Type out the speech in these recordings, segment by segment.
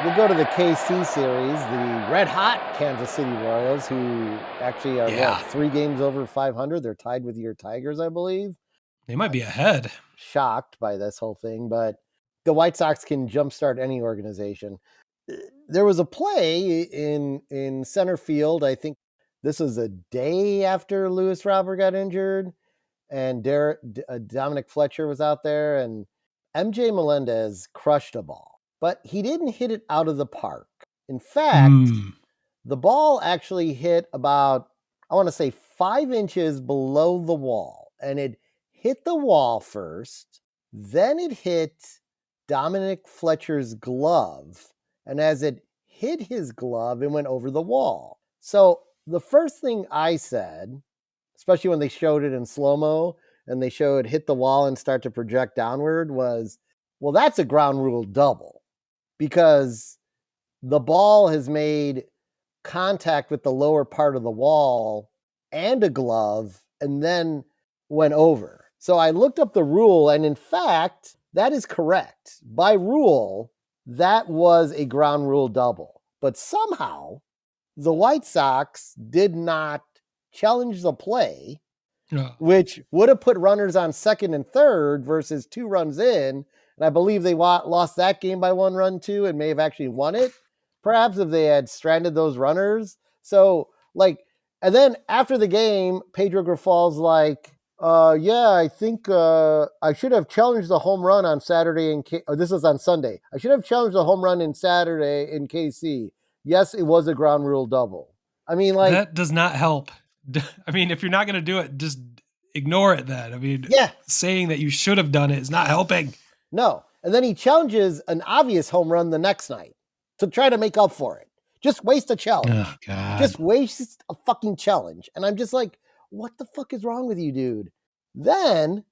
we'll go to the KC series, the red hot Kansas City Royals, who actually are Yeah. 3 games over 500. They're tied with your Tigers, I believe. They might be ahead. Shocked by this whole thing, but the White Sox can jumpstart any organization. There was a play in center field. I think this was a day after Luis Robert got injured, and Dominic Fletcher was out there, and MJ Melendez crushed a ball, but he didn't hit it out of the park. In fact, the ball actually hit about, I want to say, 5 inches below the wall, and it hit the wall first, then it hit Dominic Fletcher's glove, and as it hit his glove, it went over the wall. So the first thing I said, especially when they showed it in slow-mo and they showed hit the wall and start to project downward, was, well, that's a ground rule double, because the ball has made contact with the lower part of the wall and a glove and then went over. So I looked up the rule, and in fact, that is correct. By rule, that was a ground rule double. But somehow, the White Sox did not challenge the play, which would have put runners on second and third versus 2 runs in. And I believe they lost that game by 1 run too, and may have actually won it, perhaps, if they had stranded those runners. So, and then after the game, Pedro Grifol's like, yeah, I think I should have challenged the home run on Saturday this is on Sunday. I should have challenged the home run in Saturday in KC. Yes, it was a ground rule double. I mean, that does not help. I mean, if you're not going to do it, just ignore it then. I mean, saying that you should have done it is not helping. No. And then he challenges an obvious home run the next night to try to make up for it. Just waste a challenge. Oh, God. Just waste a fucking challenge. And I'm just like, what the fuck is wrong with you, dude? Then,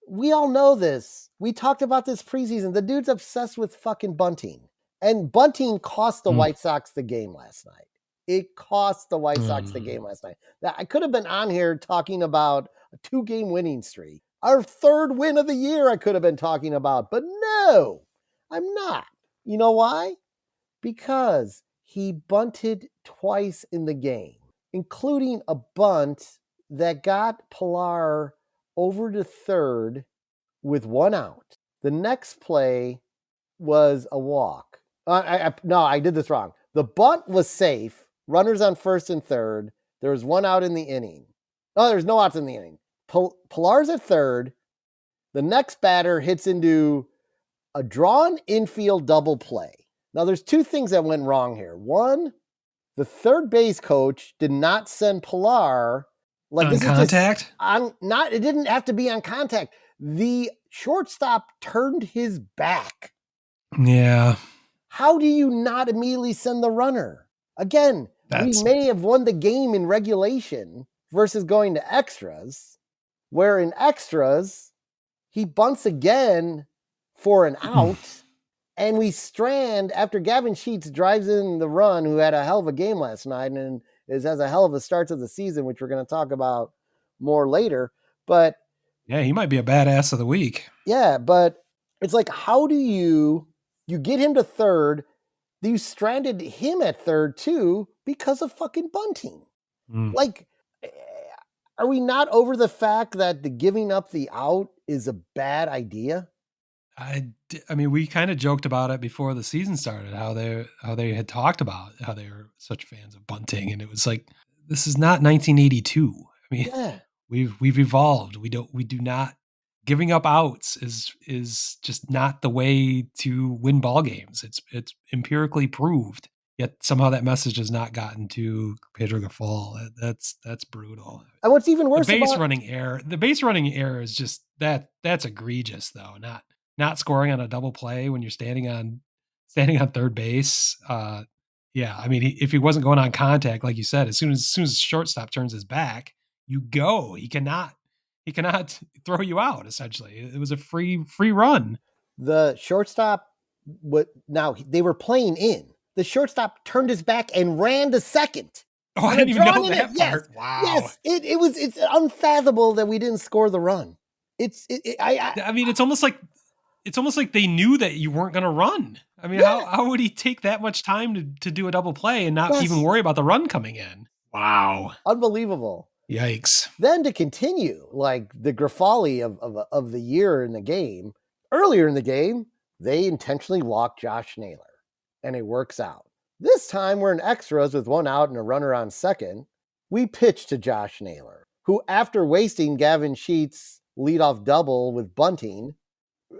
we all know this. We talked about this preseason. The dude's obsessed with fucking bunting. And bunting cost the White Sox the game last night. It cost the White Sox the game last night. I could have been on here talking about a 2-game winning streak. Our 3rd win of the year I could have been talking about. But no, I'm not. You know why? Because he bunted twice in the game, including a bunt that got Pilar over to third with 1 out. The next play was a walk. No, I did this wrong. The bunt was safe. Runners on first and third. There was 1 out in the inning. No, there's no outs in the inning. Pilar's at third. The next batter hits into a drawn infield double play. Now, there's 2 things that went wrong here. One, the third base coach did not send Pilar on contact. It didn't have to be on contact. The shortstop turned his back. Yeah. How do you not immediately send the runner? Again, we may have won the game in regulation versus going to extras, where in extras, he bunts again for an out, and we strand after Gavin Sheets drives in the run, who had a hell of a game last night and has a hell of a start to the season, which we're going to talk about more later. But yeah, he might be a badass of the week. Yeah, but it's like, how do you get him to third? You stranded him at third too because of fucking bunting. Like, are we not over the fact that the giving up the out is a bad idea? I mean, we kind of joked about it before the season started, how they had talked about how they were such fans of bunting, and it was like, this is not 1982. I mean, we've evolved. We do not, giving up outs is just not the way to win ball games. It's empirically proved. Yet somehow that message has not gotten to Pedro Grifol. That's brutal. And what's even worse, the base running error is just that's egregious though. Not scoring on a double play when you're standing on third base. Yeah, I mean, if he wasn't going on contact, like you said, as soon as the shortstop turns his back, you go. He cannot throw you out. Essentially, it was a free run. The shortstop. Now they were playing in. The shortstop turned his back and ran to second. Oh, I didn't even know that part. Yes, wow. Yes, it's unfathomable that we didn't score the run. I mean, it's almost like they knew that you weren't going to run. I mean, Yeah, how would he take that much time to do a double play and not even yes, worry about the run coming in? Wow. unbelievable. Yikes. Then to continue, like the Grifoli of the year in the game, earlier in the game, they intentionally walk Josh Naylor, and it works out. This time we're in extras with one out and a runner on second. We pitch to Josh Naylor, who, after wasting Gavin Sheets' leadoff double with bunting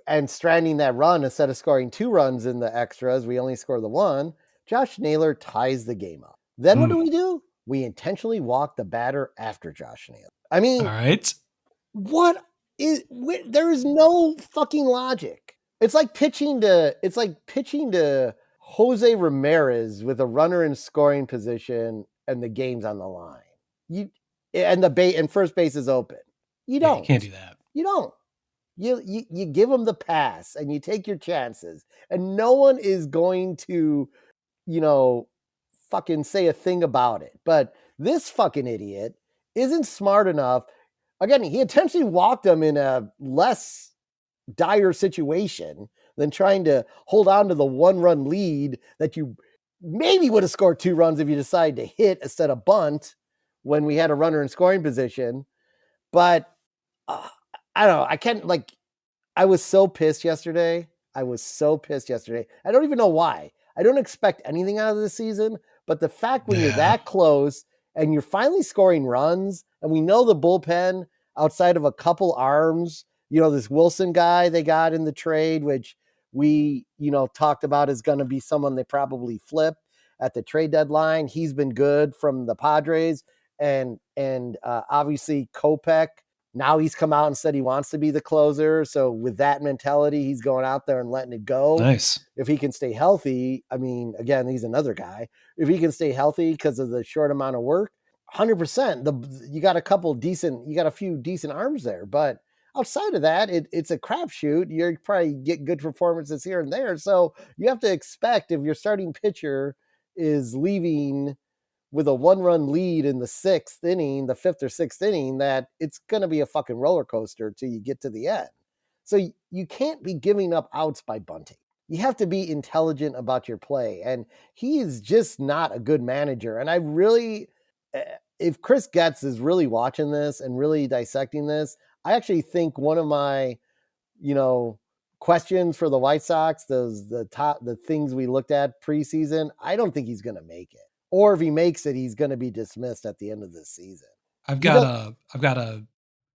and stranding that run instead of scoring 2 runs in the extras, we only score the one. Josh Naylor ties the game up. Then what do? We intentionally walk the batter after Josh Naylor. I All mean, right. what is there is no fucking logic. It's like pitching to Jose Ramirez with a runner in scoring position and the game's on the line. You and first base is open. You Yeah, you don't. can't do that. You don't. You give them the pass and you take your chances, and no one is going to, you know, fucking say a thing about it. But this fucking idiot isn't smart enough. Again, he intentionally walked him in a less dire situation than trying to hold on to the 1-run lead that you maybe would have scored 2 runs if you decided to hit instead of bunt when we had a runner in scoring position. But uh, I don't know. I can't, like, I was so pissed yesterday. I was so pissed yesterday. I don't even know why. I don't expect anything out of this season, but the fact when you're Yeah. that close and you're finally scoring runs, and we know the bullpen outside of a couple arms, this Wilson guy they got in the trade, which we, talked about is going to be someone they probably flip at the trade deadline. He's been good from the Padres, and obviously Kopech. Now he's come out and said he wants to be the closer. So with that mentality, he's going out there and letting it go. Nice. If he can stay healthy, I mean, again, he's another guy. If he can stay healthy because of the short amount of work, 100%. You got a few decent arms there, but outside of that, it's a crapshoot. You're probably get good performances here and there. So you have to expect if your starting pitcher is leaving with a 1-run lead in the the 5th or 6th inning, that it's going to be a fucking roller coaster till you get to the end. So you can't be giving up outs by bunting. You have to be intelligent about your play. And he is just not a good manager. And I really, if Chris Getz is really watching this and really dissecting this, I actually think one of my, questions for the White Sox, the things we looked at preseason, I don't think he's going to make it. Or if he makes it, he's going to be dismissed at the end of this season. I've got a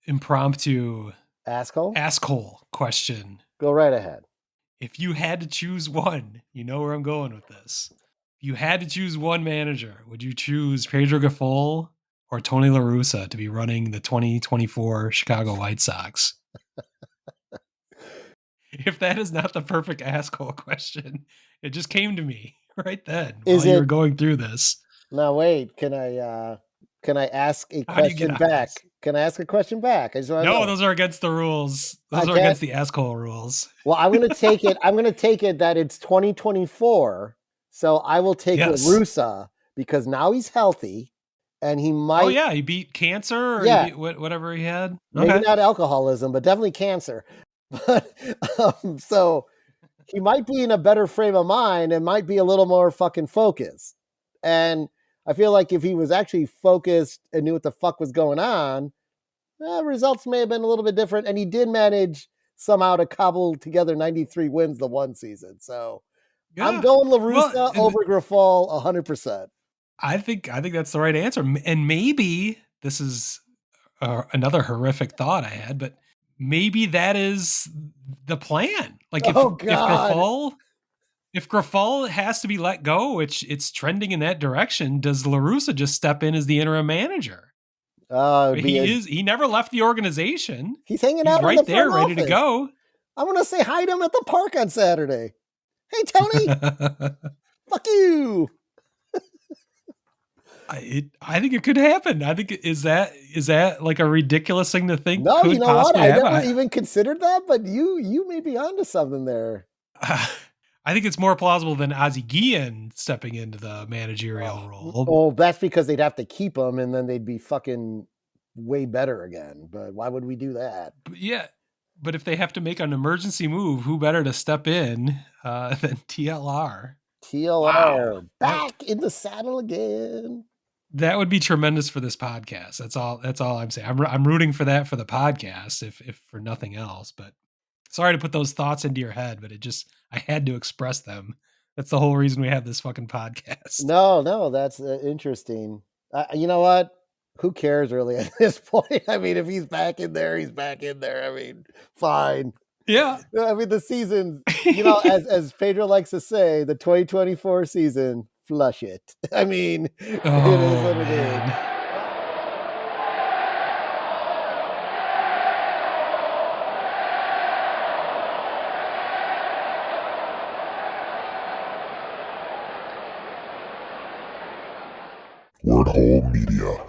impromptu Asshole? asshole question. Go right ahead. If you had to choose one, you know where I'm going with this. If you had to choose one manager, would you choose Pedro Grifol or Tony La Russa to be running the 2024 Chicago White Sox? If that is not the perfect asshole question, it just came to me right then while you were going through this. Now wait, can I ask a question back? Can I ask a question back? I just want to know. Those are against the rules. Those are against the asshole rules. Well, I'm going to take it that it's 2024. So I will take La Russa because now he's healthy and he might. Oh yeah, he beat cancer or he beat whatever he had. Maybe not alcoholism, but definitely cancer. But so he might be in a better frame of mind and might be a little more fucking focused. And I feel like if he was actually focused and knew what the fuck was going on, results may have been a little bit different. And he did manage somehow to cobble together 93 wins the one season. So I'm going La Russa over Grifol 100%. I think that's the right answer. And maybe this is another horrific thought I had, but maybe that is the plan. Like if Grifol has to be let go, which it's trending in that direction, does La Russa just step in as the interim manager? He never left the organization. He's hanging out right there, ready to go. I'm gonna say hi to him at the park on Saturday. Hey Tony, fuck you. I think it could happen. I think is that like a ridiculous thing to think? No, could you know what? I happen? never even considered that, but you may be onto something there. I think it's more plausible than Ozzie Guillen stepping into the managerial role. Oh, that's because they'd have to keep him, and then they'd be fucking way better again. But why would we do that? Yeah, But if they have to make an emergency move, who better to step in than TLR? Wow. TLR back in the saddle again. That would be tremendous for this podcast. That's all I'm saying. I'm rooting for that for the podcast, if for nothing else. But sorry to put those thoughts into your head, but I had to express them. That's the whole reason we have this fucking podcast. No, that's interesting. You know what? Who cares really at this point? I mean, if he's back in there, he's back in there. I mean, fine. Yeah. I mean, the season, as Pedro likes to say, the 2024 season, flush it. I mean, it is what it is. Wordhole Media.